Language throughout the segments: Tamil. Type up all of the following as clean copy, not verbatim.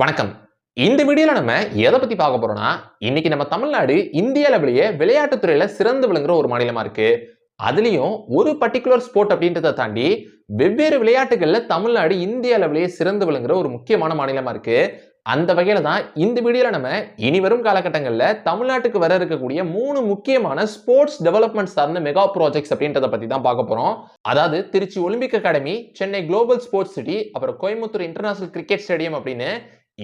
வணக்கம். இந்த வீடியோல நம்ம எதை பத்தி பார்க்க போறோம்னா, இன்னைக்கு நம்ம தமிழ்நாடு இந்திய அளவிலேயே விளையாட்டுத் துறையில சிறந்து விளங்குற ஒரு மாநிலமா இருக்கு. அதுலயும் ஒரு பர்ட்டிகுலர் ஸ்போர்ட் அப்படின்றத தாண்டி வெவ்வேறு விளையாட்டுகள்ல தமிழ்நாடு இந்திய அளவிலேயே சிறந்து விளங்குற ஒரு முக்கியமான மாநிலமா இருக்கு. அந்த வகையில தான் இந்த வீடியோல நம்ம இனி வரும் காலகட்டங்கள்ல தமிழ்நாட்டுக்கு வர இருக்கக்கூடிய 3 முக்கியமான ஸ்போர்ட்ஸ் டெவலப்மெண்ட் சார்ந்த மெகா ப்ராஜெக்ட்ஸ் அப்படின்றத பத்தி தான் பார்க்க போறோம். அதாவது Trichy Olympic academy, Chennai global sports city, அப்புறம் கோயம்புத்தூர் இன்டர்நேஷனல் கிரிக்கெட் ஸ்டேடியம் அப்படின்னு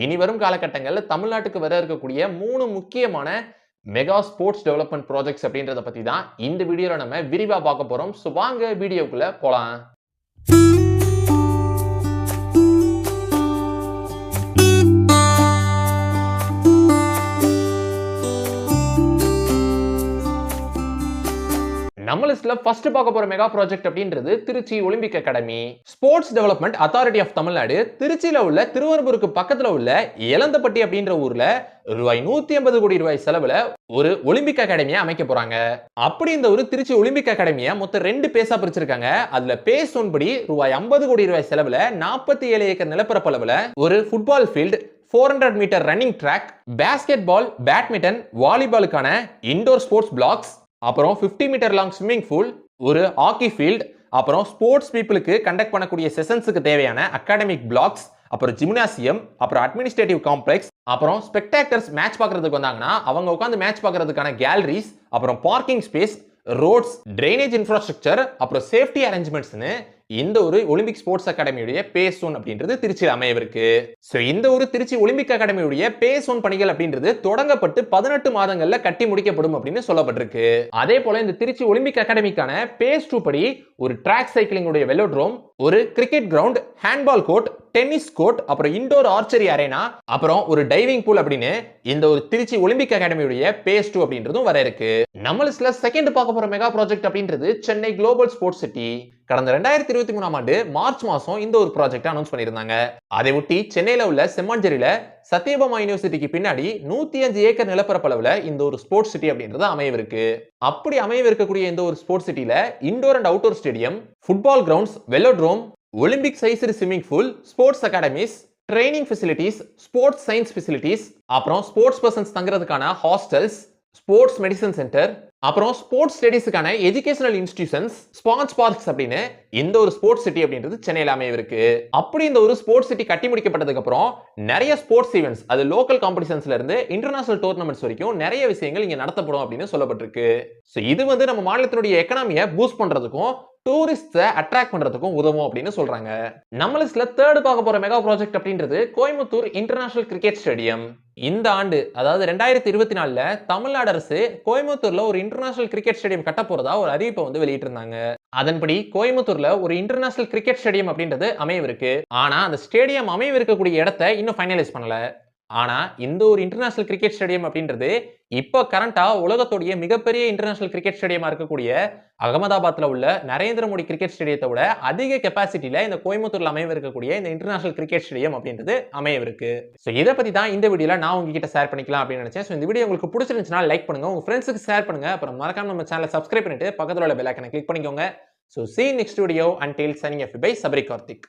இனி வரும் காலகட்டங்கள்ல தமிழ்நாட்டுக்கு வர இருக்கக்கூடிய 3 முக்கியமான மெகா ஸ்போர்ட்ஸ் டெவலப்மெண்ட் ப்ராஜெக்ட்ஸ் அப்படின்றத பத்தி தான் இந்த வீடியோல நம்ம விரிவா பார்க்க போறோம். சோ வாங்க வீடியோக்குள்ள போலாம். நம்ம லிஸ்ட்ல ஃபர்ஸ்ட் பார்க்க போற மெகா ப்ராஜெக்ட் அப்படின்றது Trichy Olympic academy. Sports development authority of Tamil Nadu திருச்சியில உள்ள திருவரம்பூருக்கு பக்கத்துல உள்ள எலந்தப்பட்டி அப்படின்ற ஊர்ல ரூபாய் 150 கோடி ரூபாய் செலவுல ஒரு ஒலிம்பிக் அகாடமியை அமைக்க போறாங்க. அப்படி இந்த ஒரு திருச்சி ஒலிம்பிக் அகாடமியை மொத்தம் 2 பேஸா பிரிச்சிருக்காங்க. அதுல பேஸ் 1 படி ரூபாய் 50 கோடி ரூபாய் செலவுல 47 ஏக்கர் நிலப்பரப்பளவுல ஒரு football field, 400 meter running track, basketball, badminton, வாலிபாலுக்கான இன்டோர் ஸ்போர்ட்ஸ் பிளாக்ஸ், அப்புறம் 50 மீட்டர் லாங் ஸ்விம்மிங் பூல், ஒரு ஹாக்கி ஃபீல்ட், அப்புறம் ஸ்போர்ட்ஸ் பீப்புளுக்கு கண்டக்ட் பண்ணக்கூடிய செஷன்ஸ்க்கு தேவையான அகாடமிக் பிளாக்ஸ், அப்புறம் ஜிம்னாசியம், அப்புறம் அட்மினிஸ்ட்ரேட்டிவ் காம்ப்ளெக்ஸ், அப்புறம் ஸ்பெக்டாக்டர்ஸ் மேட்ச் பார்க்கிறதுக்கு வந்தாங்கன்னா அவங்க உட்கார்ந்து மேட்ச் பார்க்கிறதுக்கான கேலரிஸ், அப்புறம் parking space, roads, drainage infrastructure, அப்புறம் சேஃப்டி அரேஞ்ச்மெண்ட்ஸ்னு இந்த ஒரு ஒலிம்பிக் ஸ்போர்ட்ஸ் அகாடமியுடைய பேஸ் 1 அப்படின்றது திருச்சியில் அமையவிருக்கு. சோ இந்த ஒரு திருச்சி ஒலிம்பிக் அகாடமியுடைய பேஸ் 1 பணிகள் அப்படின்றது தொடங்கப்பட்டு 18 மாதங்கள்ல கட்டி முடிக்கப்படும் அப்படின்னு சொல்லப்பட்டிருக்கு. அதே போல இந்த திருச்சி ஒலிம்பிக் அகாடமிக்கான பேஸ் 2 படி ஒரு ட்ராக் சைக்கிளிங் உடைய வெலோட்ரோம், ஒரு cricket ground, handball court, tennis court, அப்புறம் இன்டோர் ஆர்ச்சரி அரேனா, அப்புறம் ஒரு டைவிங் பூல் அப்படின்னு இந்த ஒரு திருச்சி ஒலிம்பிக் அகாடமியுடைய பேஸ் 2 அப்படின்றதும் வர இருக்கு. நம்ம லிஸ்ட்ல செகண்ட் பார்க்க போற மெகா ப்ராஜெக்ட் அப்படின்றது சென்னை குளோபல் ஸ்போர்ட்ஸ் சிட்டி. கடந்த 2023 ஆண்டு மார்ச் மாசம் இந்த ஒரு ப்ராஜெக்ட் அனௌன்ஸ் பண்ணியிருந்தாங்க. அதை ஒட்டி சென்னையில உள்ள செம்மாஞ்சேரியில சத்யபாமா யூனிவர்சிட்டிக்கு பின்னாடி 105 ஏக்கர் நிலப்பரப்பளவுல இந்த ஒரு ஸ்போர்ட்ஸ் சிட்டி அப்படின்றது அமையவிருக்கு. அப்படி அமையவிருக்கக்கூடிய இந்த ஒரு ஸ்போர்ட்ஸ் சிட்டில indoor and outdoor stadium, football grounds, velodrome, Olympic sized swimming pool, sports academies, training facilities, sports science facilities, அப்புறம் ஸ்போர்ட்ஸ் பர்சன்ஸ் தங்குறதுக்கான ஹாஸ்டல்ஸ், ஸ்போர்ட்ஸ் மெடிசன் சென்டர், அப்புறம் ஸ்போர்ட்ஸ் ஸ்டடீஸ்க்கான எஜுகேஷனல் இன்ஸ்டிடியூஷன்ஸ், ஸ்பான்ஸ் பார்க்ஸ் அப்படின்னு இந்த ஒரு ஸ்போர்ட்ஸ் சிட்டி அப்படின்றது சென்னையில அமையவிருக்கு. அப்படி இந்த ஒரு ஸ்போர்ட்ஸ் சிட்டி கட்டி முடிக்கப்பட்டதுக்கு அப்புறம் நிறைய ஸ்போர்ட்ஸ் ஈவென்ட்ஸ், அது லோக்கல் காம்படிஷன்ஸ்ல இருந்து இன்டர்நேஷனல் டோர்னமெண்ட்ஸ் வரைக்கும் நிறைய விஷயங்கள் இங்க நடத்தப்படும் அப்படின்னு சொல்லப்பட்டிருக்கு. சோ இது வந்து நம்ம மாநிலத்தினுடைய எக்கனாமியை பூஸ்ட் பண்றதுக்கும் டூரிஸ்ட அட்ராக்ட் பண்றதுக்கும் உதவும் அப்படின்னு சொல்றாங்க. நம்ம லிஸ்ட்ல தேர்ட் பார்க்க போற மெகா ப்ராஜெக்ட் அப்படின்றது கோயம்புத்தூர் இன்டர்நேஷனல் கிரிக்கெட் ஸ்டேடியம். இந்த ஆண்டு அதாவது 2024ல தமிழ்நாடு அரசு கோயம்புத்தூர்ல ஒரு இன்டர்நேஷனல் கிரிக்கெட் ஸ்டேடியம் கட்ட போறதா ஒரு அறிவிப்பை வந்து வெளியிட்டிருந்தாங்க. அதன்படி கோயம்புத்தூர்ல ஒரு இன்டர்நேஷனல் கிரிக்கெட் ஸ்டேடியம் அப்படின்றது அமையவிருக்கு. ஆனா அந்த ஸ்டேடியம் அமையவிருக்கக்கூடிய இடத்தை இன்னும் ஃபைனலைஸ் பண்ணல. ஆனா இந்த ஒரு இன்டர்நேஷனல் கிரிக்கெட் ஸ்டேடியம் அப்படின்றது இப்ப கரண்டா உலகத்துடைய மிகப்பெரிய இன்டர்நேஷனல் கிரிக்கெட் ஸ்டேடியமா இருக்கக்கூடிய அகமதாபாத்ல உள்ள நரேந்திர மோடி கிரிக்கெட் ஸ்டேடியத்தை விட அதிக கெபாசிட்டியில இந்த கோயம்புத்தூர்ல அமையவிருக்கக்கூடிய இந்த இன்டர்நேஷனல் கிரிக்கெட் ஸ்டேடியம் அப்படின்றது அமையவிருக்கு. சோ இதை பத்தி தான் இந்த வீடியோல நான் உங்ககிட்ட ஷேர் பண்ணிக்கலாம் அப்படின்னு நினைச்சேன். சோ இந்த வீடியோ உங்களுக்கு பிடிச்சிருந்துச்சுன்னா லைக் பண்ணுங்க, உங்க ஃப்ரெண்ட்ஸுக்கு ஷேர் பண்ணுங்க, அப்புறம் மறக்காம நம்ம சேனலை சப்ஸ்கிரைப் பண்ணிட்டு பக்கத்துல உள்ள பெல் ஐகானை கிளிக் பண்ணிக்கோங்க. So see you next video. Until signing off by Sabri Karthik.